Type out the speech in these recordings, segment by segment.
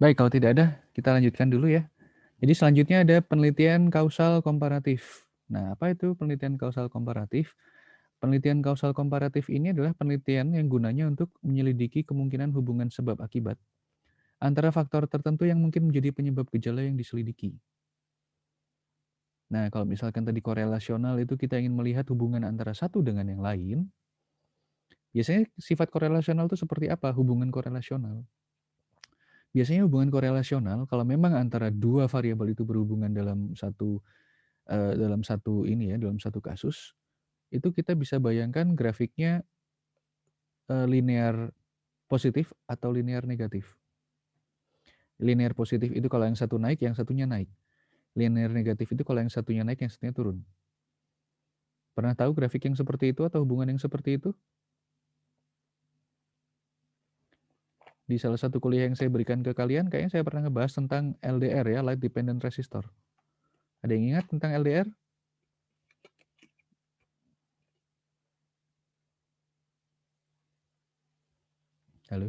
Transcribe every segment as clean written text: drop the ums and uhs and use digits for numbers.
Baik, kalau tidak ada, kita lanjutkan dulu ya. Jadi selanjutnya ada penelitian kausal komparatif. Nah, apa itu penelitian kausal komparatif? Penelitian kausal komparatif ini adalah penelitian yang gunanya untuk menyelidiki kemungkinan hubungan sebab akibat antara faktor tertentu yang mungkin menjadi penyebab gejala yang diselidiki. Nah, kalau misalkan tadi korelasional itu kita ingin melihat hubungan antara satu dengan yang lain, biasanya sifat korelasional itu seperti apa? Hubungan korelasional. Biasanya hubungan korelasional kalau memang antara dua variabel itu berhubungan dalam satu kasus, itu kita bisa bayangkan grafiknya linear positif atau linear negatif. Linear positif itu kalau yang satu naik, yang satunya naik. Linear negatif itu kalau yang satunya naik, yang satunya turun. Pernah tahu grafik yang seperti itu atau hubungan yang seperti itu? Di salah satu kuliah yang saya berikan ke kalian, kayaknya saya pernah ngebahas tentang LDR ya, Light Dependent Resistor. Ada yang ingat tentang LDR? Halo?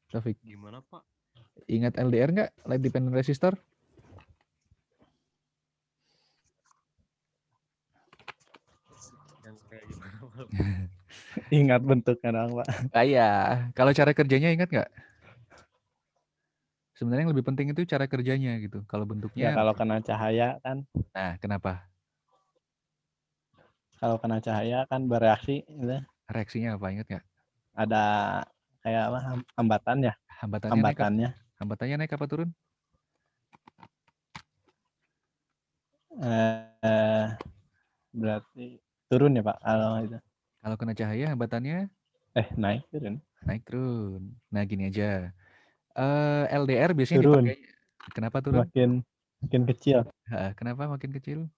Taufik. Gimana Pak? Ingat LDR nggak? Light Dependent Resistor? Yang kayak gimana Pak? Ingat bentuknya dong, Pak. Iya. Kalau cara kerjanya ingat nggak? Sebenarnya yang lebih penting itu cara kerjanya gitu. Kalau Ya bentuknya, kalau kena cahaya kan, nah kenapa? bereaksi gitu. Reaksinya apa? Ingat nggak? Ada kayak apa hambatan ya, Hambatannya naik apa? hambatannya. Hambatannya naik apa turun? Berarti turun ya Pak kalau itu. Kalau kena cahaya hambatannya Naik turun. naik turun. Nah gini aja. LDR biasanya Turun. dipakai. Kenapa turun? Makin kecil. Kenapa makin kecil?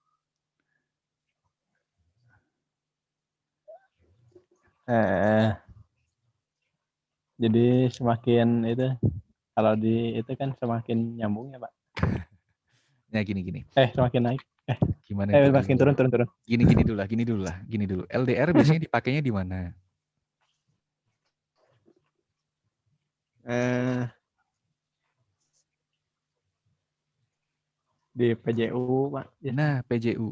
Jadi semakin itu kalau di itu kan semakin nyambung ya Pak. Nah gini. Semakin naik. Gimana itu Makin LDR? turun. Gini dulu. LDR biasanya dipakainya di mana? Di PJU Pak. Nah, PJU.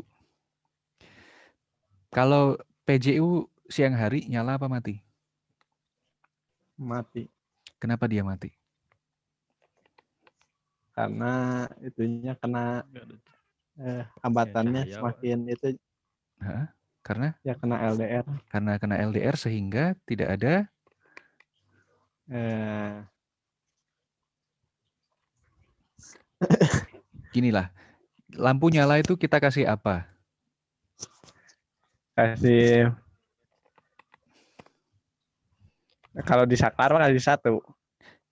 Kalau PJU siang hari nyala apa mati? Mati. Kenapa dia mati? Karena itunya kena hambatannya Cahaya, semakin itu Karena ya kena LDR. Karena kena LDR sehingga tidak ada ginilah. Lampu nyala itu kita kasih apa? Kasih kalau di saklar kasih 1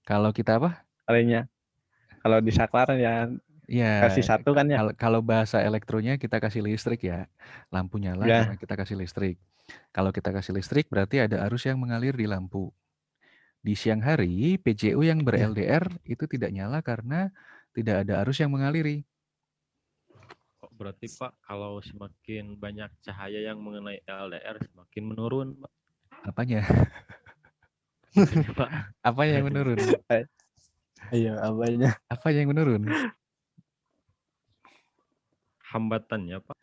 Kalau kita apa? kalinya. Kalau di saklar ya Ya, kasih 1 kan ya. kalau bahasa elektronya kita kasih listrik ya. Lampu nyala karena Ya. kita kasih listrik. Kalau kita kasih listrik berarti ada arus yang mengalir di lampu. Di siang hari, PJU yang ber-LDR itu tidak nyala karena tidak ada arus yang mengaliri. Kok berarti Pak kalau semakin banyak cahaya yang mengenai LDR semakin menurun Pak? Apanya? Pak. Apa yang menurun? Iya, apanya? Apa yang menurun? Hambatannya Pak.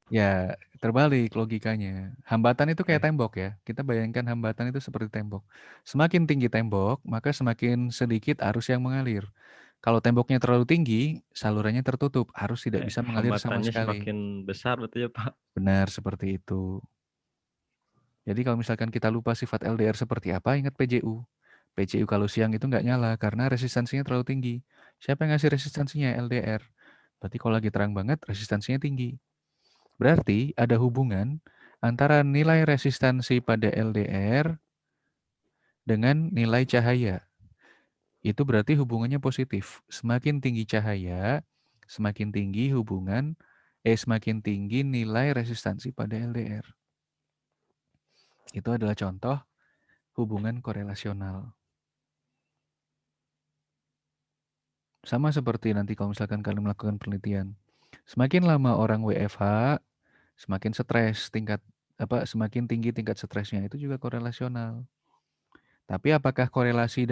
Ya, terbalik logikanya. Hambatan itu kayak tembok ya. Kita bayangkan hambatan itu seperti tembok. Semakin tinggi tembok, maka semakin sedikit arus yang mengalir. Kalau temboknya terlalu tinggi, salurannya tertutup, arus tidak bisa mengalir sama Hambatannya sekali. semakin besar berarti ya Pak. Benar seperti itu. Jadi kalau misalkan kita lupa sifat LDR seperti apa, ingat PJU. PJU kalau siang itu nggak nyala karena resistansinya terlalu tinggi. Siapa yang ngasih resistansinya? LDR. Berarti kalau lagi terang banget, resistansinya tinggi. Berarti ada hubungan antara nilai resistansi pada LDR dengan nilai cahaya. Itu berarti hubungannya positif. Semakin tinggi cahaya, semakin tinggi semakin tinggi nilai resistansi pada LDR. Itu adalah contoh hubungan korelasional. Sama seperti nanti kalau misalkan kalian melakukan penelitian. Semakin lama orang WFH, semakin stres tingkat semakin tinggi tingkat stresnya, itu juga korelasional. Tapi apakah korelasi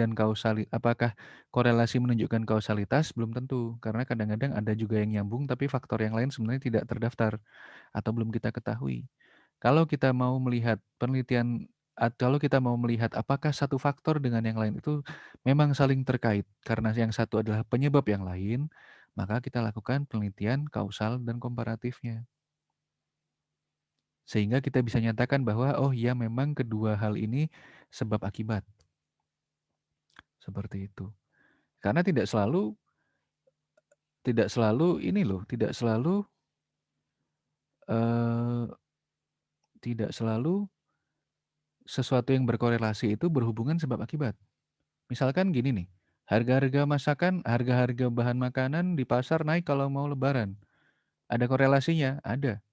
menunjukkan kausalitas? Belum tentu, karena kadang-kadang ada juga yang nyambung tapi faktor yang lain sebenarnya tidak terdaftar atau belum kita ketahui. Kalau kita mau melihat kalau kita mau melihat apakah satu faktor dengan yang lain itu memang saling terkait karena yang satu adalah penyebab yang lain, maka kita lakukan penelitian kausal dan komparatifnya. Sehingga kita bisa nyatakan bahwa oh iya memang kedua hal ini sebab akibat. Seperti itu. Karena tidak selalu tidak selalu sesuatu yang berkorelasi itu berhubungan sebab akibat. Misalkan gini nih, harga-harga bahan makanan di pasar naik kalau mau lebaran. Ada korelasinya? Ada.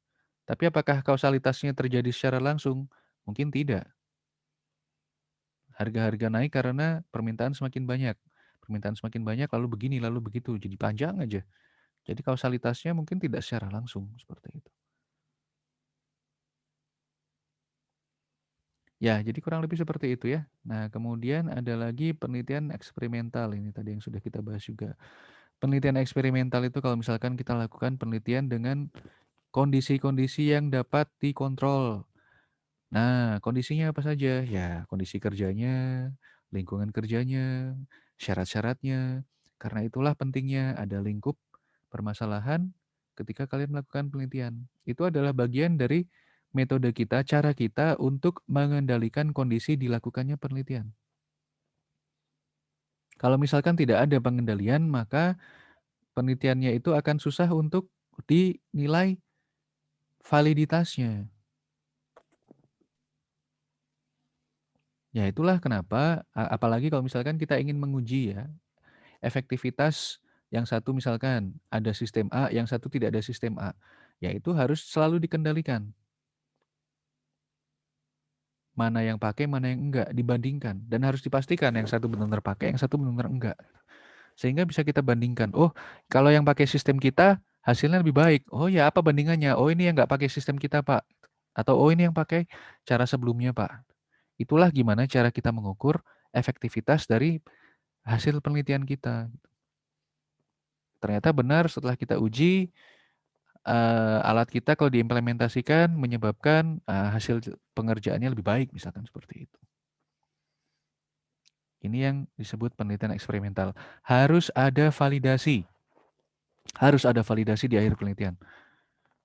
Tapi apakah kausalitasnya terjadi secara langsung? Mungkin tidak. Harga-harga naik karena permintaan semakin banyak. Permintaan semakin banyak lalu begini lalu begitu. Jadi panjang aja. Jadi kausalitasnya mungkin tidak secara langsung seperti itu. Ya, jadi kurang lebih seperti itu ya. Nah, kemudian ada lagi penelitian eksperimental. Ini tadi yang sudah kita bahas juga. Penelitian eksperimental itu kalau misalkan kita lakukan penelitian dengan kondisi-kondisi yang dapat dikontrol. Nah, kondisinya apa saja? Ya, kondisi kerjanya, lingkungan kerjanya, syarat-syaratnya. Karena itulah pentingnya ada lingkup permasalahan ketika kalian melakukan penelitian. Itu adalah bagian dari metode kita, cara kita untuk mengendalikan kondisi dilakukannya penelitian. Kalau misalkan tidak ada pengendalian, maka penelitiannya itu akan susah untuk dinilai validitasnya. Ya itulah kenapa, apalagi kalau misalkan kita ingin menguji ya, efektivitas yang satu misalkan ada sistem A, yang satu tidak ada sistem A. Ya itu harus selalu dikendalikan. Mana yang pakai, mana yang enggak, dibandingkan. Dan harus dipastikan yang satu benar-benar pakai, yang satu benar-benar enggak. Sehingga bisa kita bandingkan. Oh, kalau yang pakai sistem kita, hasilnya lebih baik. Oh ya, apa bandingannya? Oh ini yang enggak pakai sistem kita, Pak. Atau oh ini yang pakai cara sebelumnya, Pak. Itulah gimana cara kita mengukur efektivitas dari hasil penelitian kita. Ternyata benar setelah kita uji, alat kita kalau diimplementasikan menyebabkan hasil pengerjaannya lebih baik, misalkan seperti itu. Ini yang disebut penelitian eksperimental. Harus ada validasi. Harus ada validasi di akhir penelitian.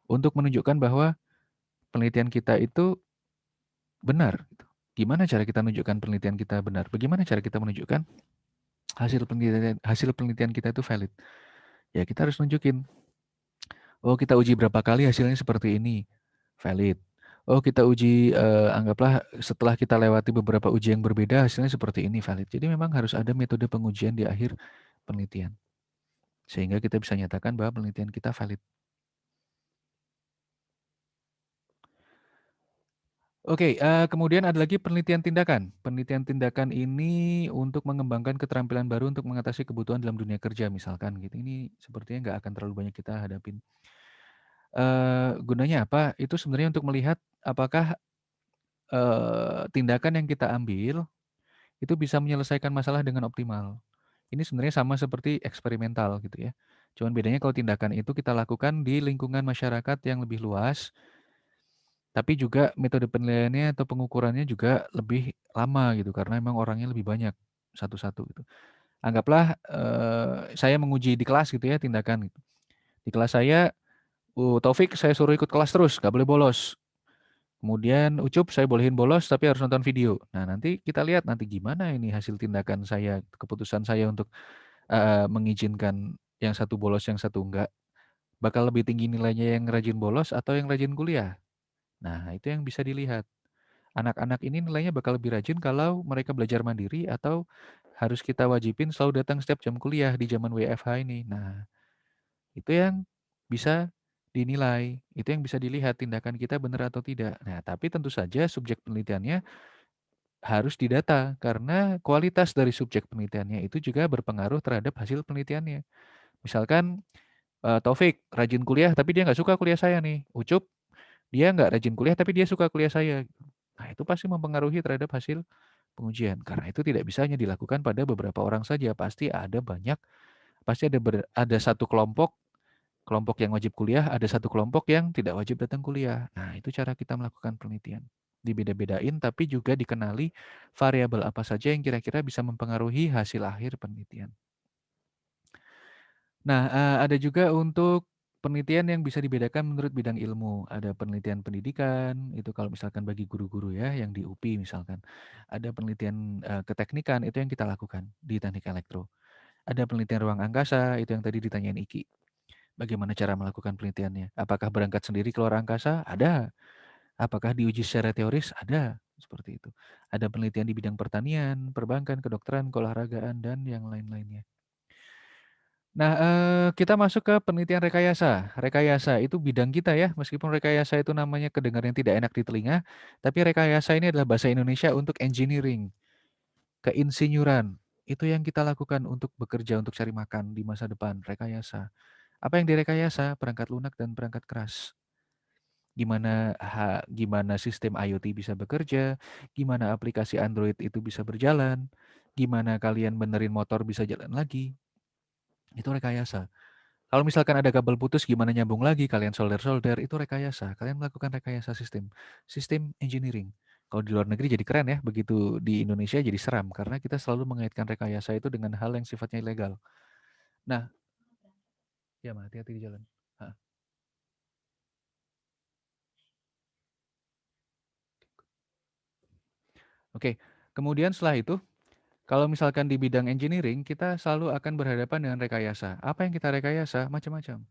Untuk menunjukkan bahwa penelitian kita itu benar. Gimana cara kita menunjukkan penelitian kita benar? Bagaimana cara kita menunjukkan hasil penelitian kita itu valid? Ya kita harus nunjukin. Oh kita uji berapa kali hasilnya seperti ini. Valid. Oh kita uji, anggaplah setelah kita lewati beberapa uji yang berbeda hasilnya seperti ini, valid. Jadi memang harus ada metode pengujian di akhir penelitian. Sehingga kita bisa nyatakan bahwa penelitian kita valid. Oke, kemudian ada lagi penelitian tindakan. Penelitian tindakan ini untuk mengembangkan keterampilan baru untuk mengatasi kebutuhan dalam dunia kerja misalkan gitu. Ini sepertinya nggak akan terlalu banyak kita hadapin. Gunanya apa? Itu sebenarnya untuk melihat apakah tindakan yang kita ambil itu bisa menyelesaikan masalah dengan optimal. Ini sebenarnya sama seperti eksperimental gitu ya. Cuman bedanya kalau tindakan itu kita lakukan di lingkungan masyarakat yang lebih luas, tapi juga metode penilaiannya atau pengukurannya juga lebih lama gitu karena memang orangnya lebih banyak satu-satu gitu. Anggaplah saya menguji di kelas gitu ya tindakan gitu. Di kelas saya, Taufik saya suruh ikut kelas terus, nggak boleh bolos. Kemudian Ucup saya bolehin bolos tapi harus nonton video. Nah nanti kita lihat nanti gimana ini hasil tindakan saya, keputusan saya untuk mengizinkan yang satu bolos yang satu enggak. Bakal lebih tinggi nilainya yang rajin bolos atau yang rajin kuliah. Nah itu yang bisa dilihat. Anak-anak ini nilainya bakal lebih rajin kalau mereka belajar mandiri atau harus kita wajibin selalu datang setiap jam kuliah di zaman WFH ini. Nah itu yang bisa dinilai, itu yang bisa dilihat tindakan kita benar atau tidak. Nah, tapi tentu saja subjek penelitiannya harus didata karena kualitas dari subjek penelitiannya itu juga berpengaruh terhadap hasil penelitiannya. Misalkan Taufik rajin kuliah tapi dia nggak suka kuliah saya nih. Ucup Dia nggak rajin kuliah, tapi dia suka kuliah saya. Nah, itu pasti mempengaruhi terhadap hasil pengujian. Karena itu tidak bisa hanya dilakukan pada beberapa orang saja. Pasti ada banyak, pasti ada satu kelompok yang wajib kuliah, ada satu kelompok yang tidak wajib datang kuliah. Nah, itu cara kita melakukan penelitian. Dibeda-bedain, tapi juga dikenali variabel apa saja yang kira-kira bisa mempengaruhi hasil akhir penelitian. Nah, ada juga untuk penelitian yang bisa dibedakan menurut bidang ilmu. Ada penelitian pendidikan, itu kalau misalkan bagi guru-guru ya, yang di UPI misalkan. Ada penelitian keteknikan, itu yang kita lakukan di teknik elektro. Ada penelitian ruang angkasa, itu yang tadi ditanyain Iki. Bagaimana cara melakukan penelitiannya? Apakah berangkat sendiri ke luar angkasa? Ada. Apakah diuji secara teoris? Ada. Seperti itu. Ada penelitian di bidang pertanian, perbankan, kedokteran, keolahragaan, dan yang lain-lainnya. Nah, kita masuk ke penelitian rekayasa. Rekayasa itu bidang kita ya, meskipun rekayasa itu namanya kedengaran yang tidak enak di telinga, tapi rekayasa ini adalah bahasa Indonesia untuk engineering, keinsinyuran. Itu yang kita lakukan untuk bekerja, untuk cari makan di masa depan, rekayasa. Apa yang direkayasa? Perangkat lunak dan perangkat keras. Gimana sistem IoT bisa bekerja, gimana aplikasi Android itu bisa berjalan, gimana kalian benerin motor bisa jalan lagi. Itu rekayasa. Kalau misalkan ada kabel putus, gimana nyambung lagi? Kalian solder-solder, itu rekayasa. Kalian melakukan rekayasa sistem. Sistem engineering. Kalau di luar negeri jadi keren ya, begitu di Indonesia jadi seram. Karena kita selalu mengaitkan rekayasa itu dengan hal yang sifatnya ilegal. Nah, ya hati-hati di jalan. Oke, kemudian setelah itu, kalau misalkan di bidang engineering, kita selalu akan berhadapan dengan rekayasa. Apa yang kita rekayasa? Macam-macam.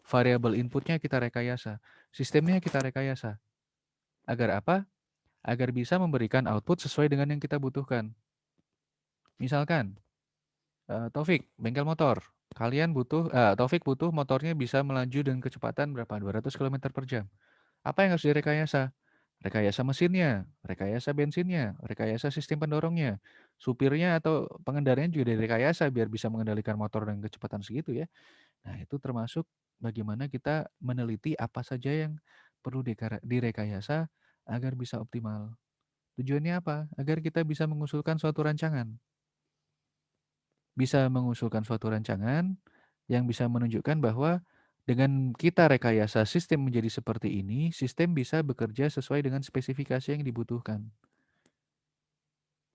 Variabel inputnya kita rekayasa. Sistemnya kita rekayasa. Agar apa? Agar bisa memberikan output sesuai dengan yang kita butuhkan. Misalkan, Taufik, bengkel motor. Taufik butuh motornya bisa melaju dengan kecepatan berapa? 200 km per jam. Apa yang harus direkayasa? Rekayasa mesinnya, rekayasa bensinnya, rekayasa sistem pendorongnya, supirnya atau pengendaranya juga direkayasa biar bisa mengendalikan motor dengan kecepatan segitu ya. Nah, itu termasuk bagaimana kita meneliti apa saja yang perlu direkayasa agar bisa optimal. Tujuannya apa? Agar kita bisa mengusulkan suatu rancangan. Bisa mengusulkan suatu rancangan yang bisa menunjukkan bahwa dengan kita rekayasa sistem menjadi seperti ini, sistem bisa bekerja sesuai dengan spesifikasi yang dibutuhkan.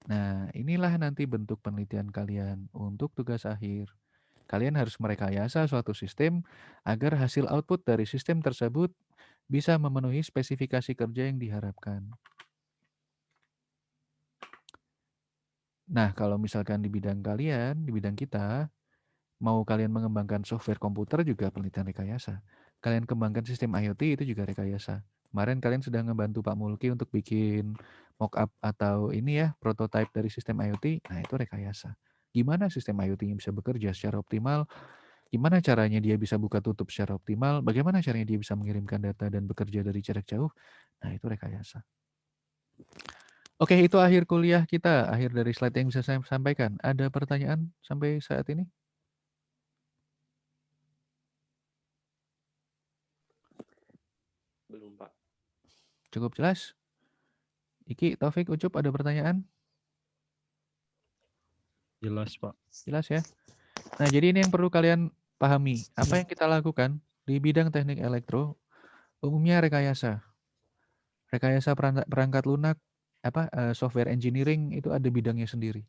Nah, inilah nanti bentuk penelitian kalian untuk tugas akhir. Kalian harus merekayasa suatu sistem agar hasil output dari sistem tersebut bisa memenuhi spesifikasi kerja yang diharapkan. Nah, kalau misalkan di bidang kalian, di bidang kita, mau kalian mengembangkan software komputer juga penelitian rekayasa. Kalian kembangkan sistem IoT itu juga rekayasa. Kemarin kalian sedang membantu Pak Mulki untuk bikin mockup atau ini ya, prototype dari sistem IoT. Nah, itu rekayasa. Gimana sistem IoT-nya bisa bekerja secara optimal? Gimana caranya dia bisa buka tutup secara optimal? Bagaimana caranya dia bisa mengirimkan data dan bekerja dari jarak jauh? Nah, itu rekayasa. Oke, itu akhir kuliah kita. Akhir dari slide yang bisa saya sampaikan. Ada pertanyaan sampai saat ini? Belum, Pak. Cukup jelas? Iki, Taufik, Ucup, ada pertanyaan? Jelas, Pak. Jelas ya? Nah, jadi ini yang perlu kalian pahami. Apa yang kita lakukan di bidang teknik elektro, umumnya rekayasa. Rekayasa perangkat lunak, software engineering itu ada bidangnya sendiri.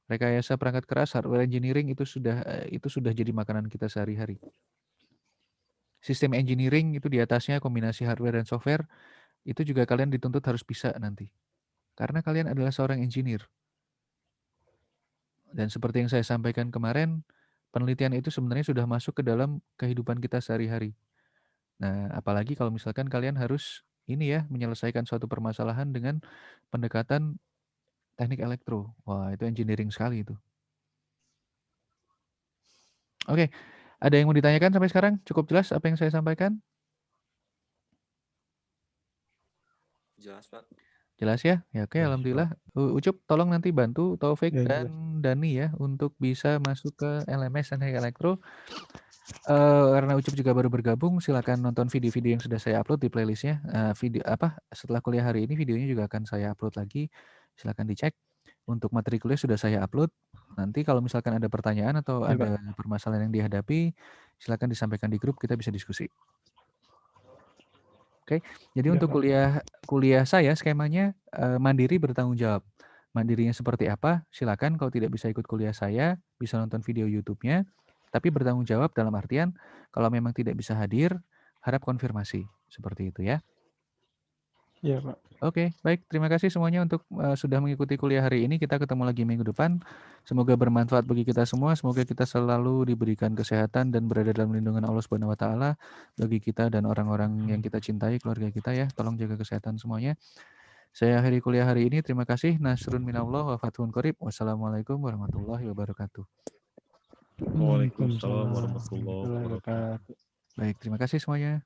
Rekayasa perangkat keras, hardware engineering itu sudah jadi makanan kita sehari-hari. Sistem engineering itu di atasnya kombinasi hardware dan software, itu juga kalian dituntut harus bisa nanti. Karena kalian adalah seorang engineer. Dan seperti yang saya sampaikan kemarin, penelitian itu sebenarnya sudah masuk ke dalam kehidupan kita sehari-hari. Nah, apalagi kalau misalkan kalian harus menyelesaikan suatu permasalahan dengan pendekatan teknik elektro. Wah, itu engineering sekali itu. Oke, ada yang mau ditanyakan sampai sekarang? Cukup jelas apa yang saya sampaikan? Jelas, Pak. Jelas ya? Ya oke, Jelas, alhamdulillah. Ucup, tolong nanti bantu Taufik Ya, dan Dani ya untuk bisa masuk ke LMS teknik elektro. Karena Ucup juga baru bergabung, silakan nonton video-video yang sudah saya upload di playlistnya. Setelah kuliah hari ini videonya juga akan saya upload lagi. Silakan dicek. Untuk materi kuliah sudah saya upload. Nanti kalau misalkan ada pertanyaan atau Iya, ada permasalahan yang dihadapi, silakan disampaikan di grup, kita bisa diskusi. Oke, jadi Iya, untuk Pak. kuliah saya skemanya mandiri bertanggung jawab. Mandirinya seperti apa? Silakan kalau tidak bisa ikut kuliah saya, bisa nonton video YouTube-nya, tapi bertanggung jawab dalam artian kalau memang tidak bisa hadir, harap konfirmasi. Seperti itu ya. Iya, Pak. Oke, baik. Terima kasih semuanya untuk sudah mengikuti kuliah hari ini. Kita ketemu lagi minggu depan. Semoga bermanfaat bagi kita semua. Semoga kita selalu diberikan kesehatan dan berada dalam lindungan Allah Subhanahu wa taala bagi kita dan orang-orang yang kita cintai, keluarga kita ya. Tolong jaga kesehatan semuanya. Saya akhiri kuliah hari ini. Terima kasih. Nasrun minallah wa fathun qarib. Wassalamualaikum warahmatullahi wabarakatuh. Waalaikumsalam warahmatullahi wabarakatuh. wabarakatuh. Baik, terima kasih semuanya.